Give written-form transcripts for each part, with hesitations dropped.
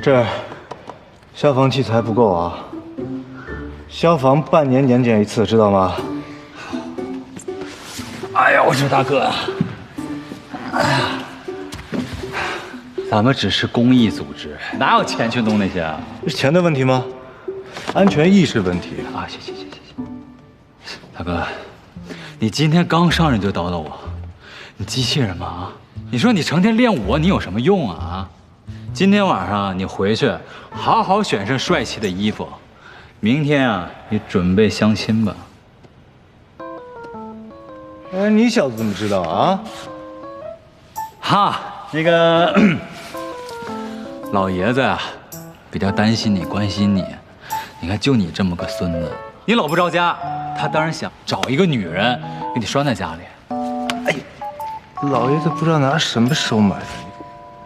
这消防器材不够啊，消防半年年检一次，知道吗？哎呀，我说大哥，哎呀，咱们只是公益组织，哪有钱去弄那些啊？是钱的问题吗？安全意识问题啊！行，大哥，你今天刚上任就叨叨我，你机器人吗？啊？你说你成天练武，你有什么用啊？今天晚上你回去好好选身帅气的衣服，明天啊，你准备相亲吧。哎，你小子怎么知道啊？哈，那个老爷子啊，比较担心你，关心你。你看，就你这么个孙子，你老不着家，他当然想找一个女人给你拴在家里。哎，老爷子不知道拿什么收买的。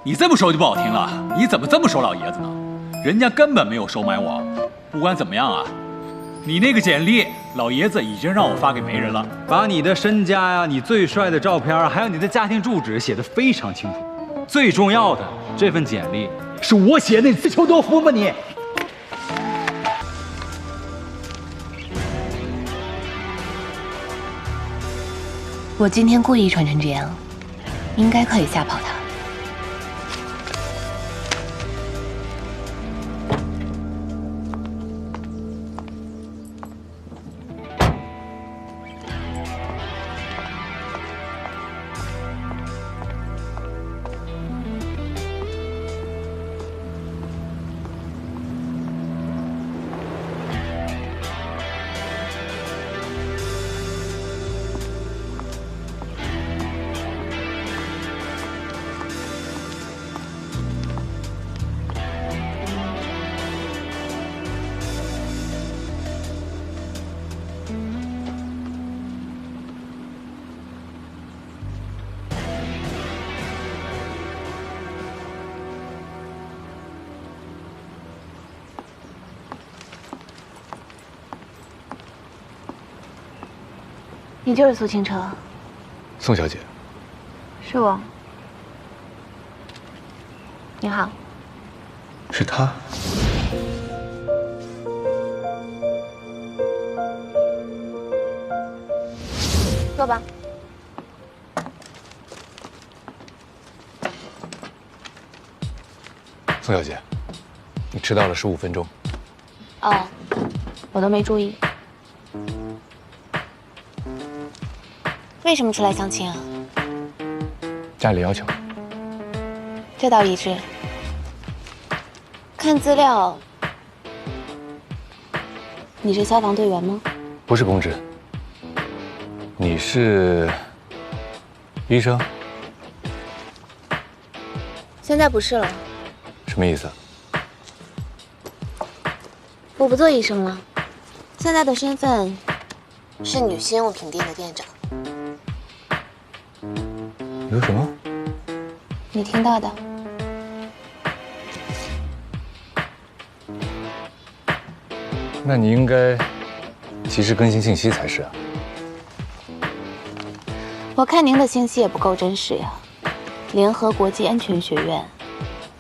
你这么说就不好听了，你怎么这么说老爷子呢？人家根本没有收买我。不管怎么样啊，你那个简历，老爷子已经让我发给媒人了，把你的身家呀、你最帅的照片，还有你的家庭住址写得非常清楚。最重要的，这份简历是我写的，你自求多福吧你。我今天故意穿成这样，应该可以吓跑他。你就是苏清澈，宋小姐，是我。你好，是他。坐吧。宋小姐，你迟到了15分钟。哦，我都没注意。为什么出来相亲啊？家里要求。这倒一致。看资料，你是消防队员吗？不是公职。你是医生？现在不是了。什么意思？我不做医生了，现在的身份是女性用品店的店长。你说什么？你听到的。那你应该及时更新信息才是啊。我看您的信息也不够真实呀。联合国际安全学院，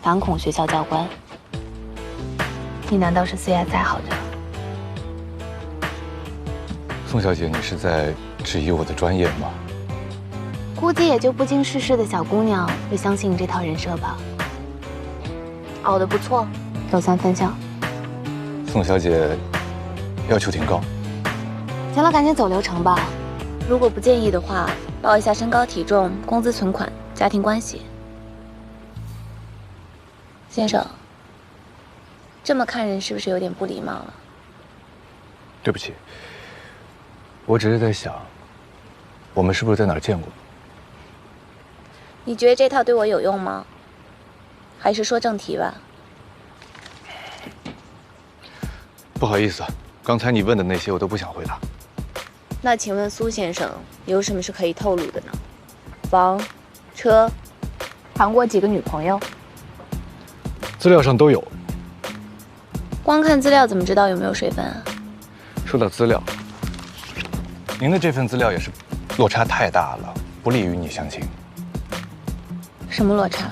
反恐学校教官，你难道是 CSI 好着？宋小姐，你是在质疑我的专业吗？估计也就不经世事的小姑娘会相信你这套人设吧。熬得不错，有3分项。宋小姐要求挺高。行了，赶紧走流程吧。如果不介意的话，报一下身高、体重、工资、存款、家庭关系。先生，这么看人是不是有点不礼貌了？对不起，我只是在想，我们是不是在哪儿见过？你觉得这套对我有用吗？还是说正题吧？不好意思，刚才你问的那些我都不想回答。那请问苏先生有什么是可以透露的呢？房、车，谈过几个女朋友？资料上都有。光看资料怎么知道有没有水分啊？说到资料，您的这份资料也是落差太大了，不利于你相亲。什么落差？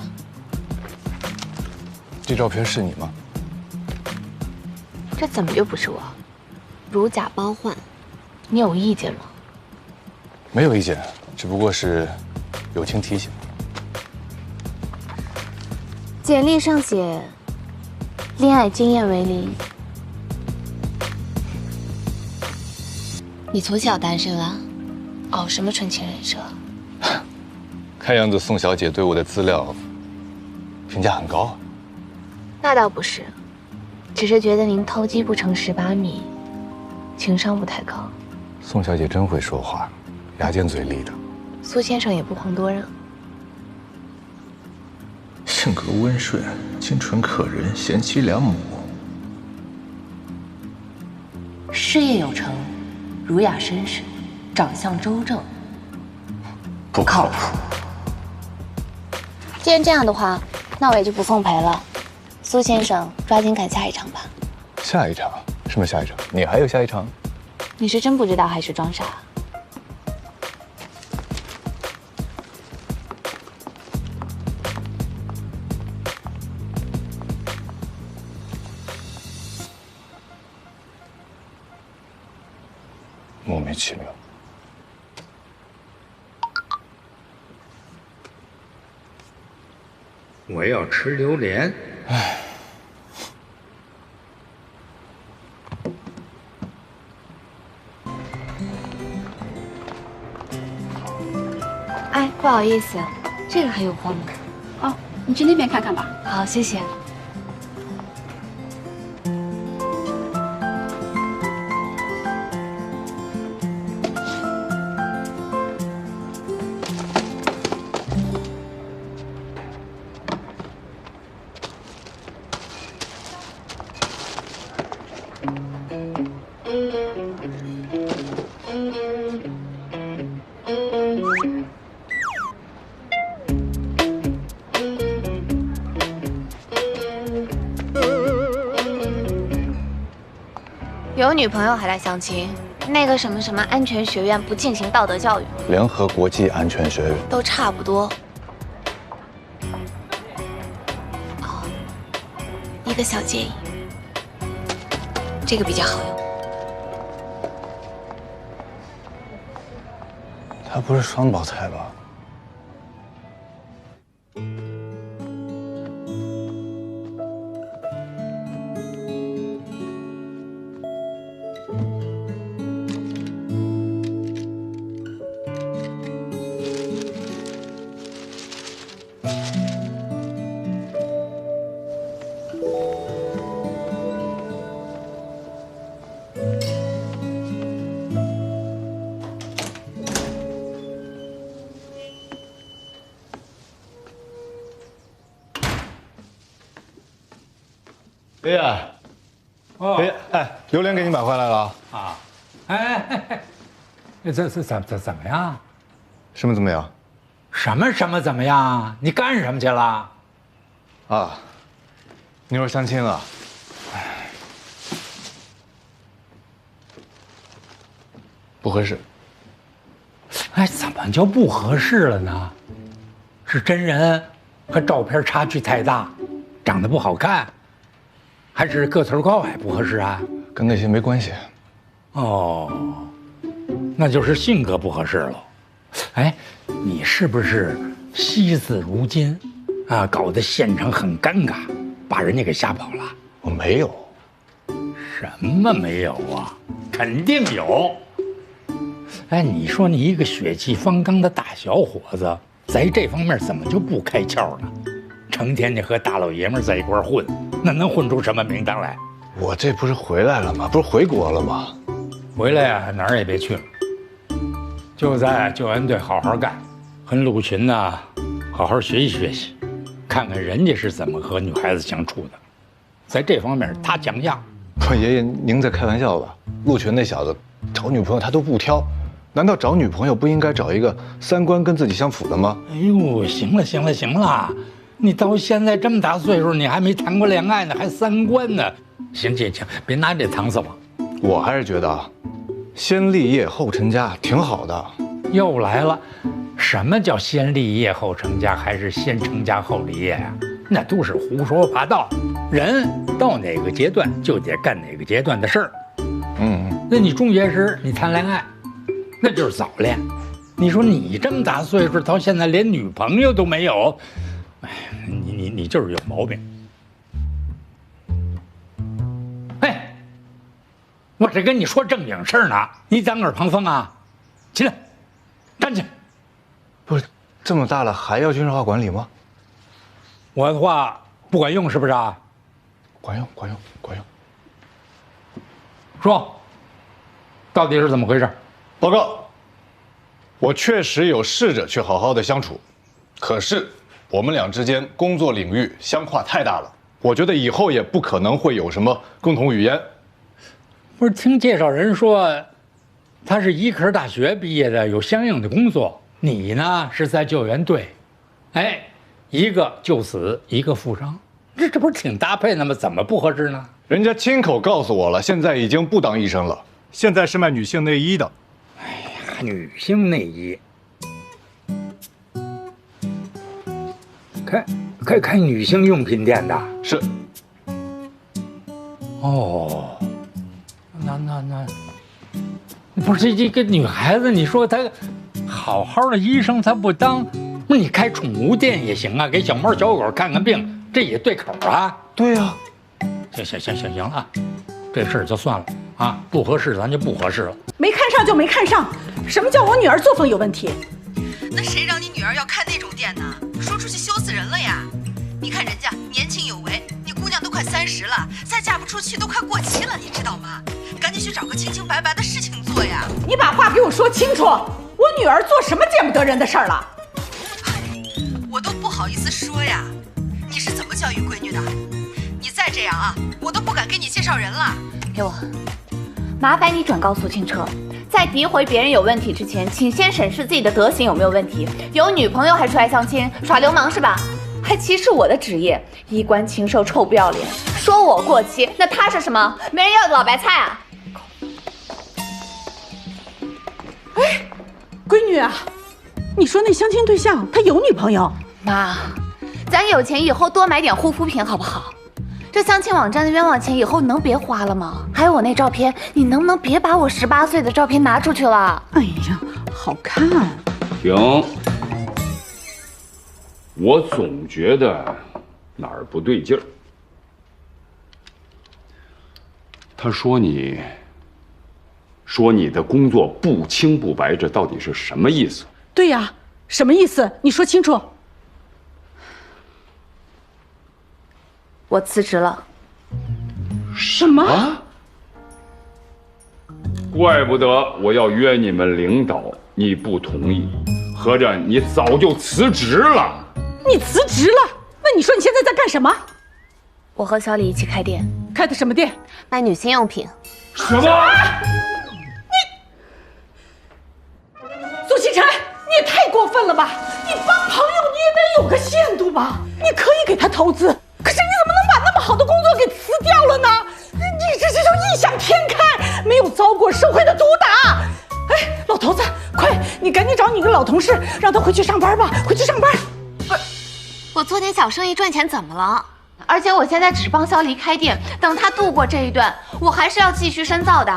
这照片是你吗？这怎么就不是我？如假包换，你有意见吗？没有意见，只不过是友情提醒。简历上写恋爱经验为零，你从小单身啊？哦，什么纯情人设？看样子宋小姐对我的资料评价很高啊。那倒不是，只是觉得您偷鸡不成蚀把米，情商不太高。宋小姐真会说话，牙尖嘴利的。苏先生也不遑多让。性格温顺，清纯可人，贤妻良母。事业有成，儒雅绅士，长相周正，不靠谱。既然这样的话，那我也就不奉陪了。苏先生，抓紧赶下一场吧。下一场？什么下一场？你还有下一场？你是真不知道还是装傻？莫名其妙。我要吃榴莲。哎，不好意思，这个还有空吗？哦，你去那边看看吧。好，谢谢。有女朋友还来相亲？那个什么什么安全学院不进行道德教育，联合国际安全学院都差不多。哦，一个小建议，这个比较好用。他不是双胞胎吧？爷爷，哦爷爷，哎，榴莲给你买回来了啊！哎，这怎么样？什么怎么样？什么怎么样？你干什么去了？啊，妞儿相亲了。不合适。哎，怎么就不合适了呢？是真人和照片差距太大，长得不好看，还是个头高矮不合适啊？跟那些没关系。哦，那就是性格不合适了。哎，你是不是惜字如金啊？搞得现场很尴尬，把人家给吓跑了？我没有。什么没有啊？肯定有。哎，你说你一个血气方刚的大小伙子，在这方面怎么就不开窍呢？成天就和大老爷们在一块混，那能混出什么名堂来？我这不是回来了吗？不是回国了吗？回来呀，哪儿也别去了，就在救援队好好干，和陆群呢好好学习学习，看看人家是怎么和女孩子相处的，在这方面他讲价。不，爷爷，您在开玩笑吧？陆群那小子找女朋友他都不挑，难道找女朋友不应该找一个三观跟自己相符的吗？哎呦，行了，你到现在这么大岁数，你还没谈过恋爱呢，还三观呢？行，别拿这搪塞我。我还是觉得啊，先立业后成家挺好的。又来了，什么叫先立业后成家，还是先成家后立业呀？那都是胡说八道。人到哪个阶段就得干哪个阶段的事儿。那你中学时你谈恋爱，那就是早恋。你说你这么大岁数，到现在连女朋友都没有，哎，你就是有毛病。哎，我这跟你说正经事儿呢，你在耳旁风啊？起来，站起来。不是，这么大了还要军事化管理吗？我的话不管用是不是啊？管用，管用，管用。说，到底是怎么回事？报告，我确实有试着去好好的相处，可是我们俩之间工作领域相跨太大了，我觉得以后也不可能会有什么共同语言。不是听介绍人说，他是医科大学毕业的，有相应的工作。你呢是在救援队，哎，一个救死，一个负伤，这不是挺搭配的吗？怎么不合适呢？人家亲口告诉我了，现在已经不当医生了，现在是卖女性内衣的。哎呀，女性内衣，开女性用品店的。是。哦，那，不是这个女孩子，你说她好好的医生她不当，那你开宠物店也行啊，给小猫小狗看看病，这也对口啊。对呀。行啊，这事儿就算了啊，不合适咱就不合适了。没看上就没看上，什么叫我女儿作风有问题？那谁让你女儿要看那种店呢？说出去羞死人了呀！你看人家年轻有为，你姑娘都快30了，再嫁不出去都快过期了，你知道吗？赶紧去找个清清白白的事情做呀！你把话给我说清楚，我女儿做什么见不得人的事儿了？我都不好意思说呀。你是怎么教育闺女的？你再这样啊，我都不敢给你介绍人了。给我，麻烦你转告苏清澈，在诋毁别人有问题之前，请先审视自己的德行有没有问题。有女朋友还出来相亲，耍流氓是吧？还歧视我的职业，衣冠禽兽，臭不要脸，说我过期，那他是什么？没人要的老白菜啊！哎，闺女啊，你说那相亲对象他有女朋友？妈，咱有钱以后多买点护肤品好不好？这相亲网站的冤枉钱以后能别花了吗？还有我那照片，你能不能别把我18岁的照片拿出去了？哎呀，好看。停！我总觉得哪儿不对劲儿。他说你的工作不清不白，这到底是什么意思？对呀，什么意思？你说清楚。我辞职了。什么？啊？怪不得我要约你们领导，你不同意，合着你早就辞职了。你辞职了？那你说你现在在干什么？我和小李一起开店。开的什么店？卖女性用品。什么？苏清晨，你也太过分了吧！你帮朋友你也得有个限度吧？你可以给他投资，可是你怎么能把那么好的工作给辞掉了呢？你这叫异想天开，没有遭过社会的毒打。哎，老头子，快，你赶紧找你一个老同事，让他回去上班吧，回去上班。不是，我做点小生意赚钱怎么了？而且我现在只是帮小李开店，等他度过这一段，我还是要继续深造的。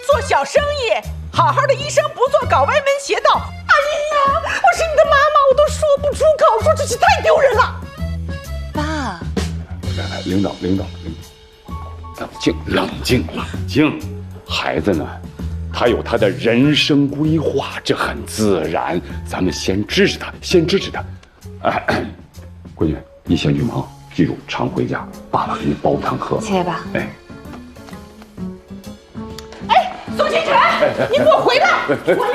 做小生意，好好的医生不做，搞歪门邪道。哎呀，我是你的妈妈，我都说不出口，说出去太丢人了。爸，领导，冷静，孩子呢，他有他的人生规划，这很自然，咱们先支持他。闺女，你先去忙，记住常回家，爸爸给你煲汤喝。谢谢爸。哎，苏清晨，你给我回来！我让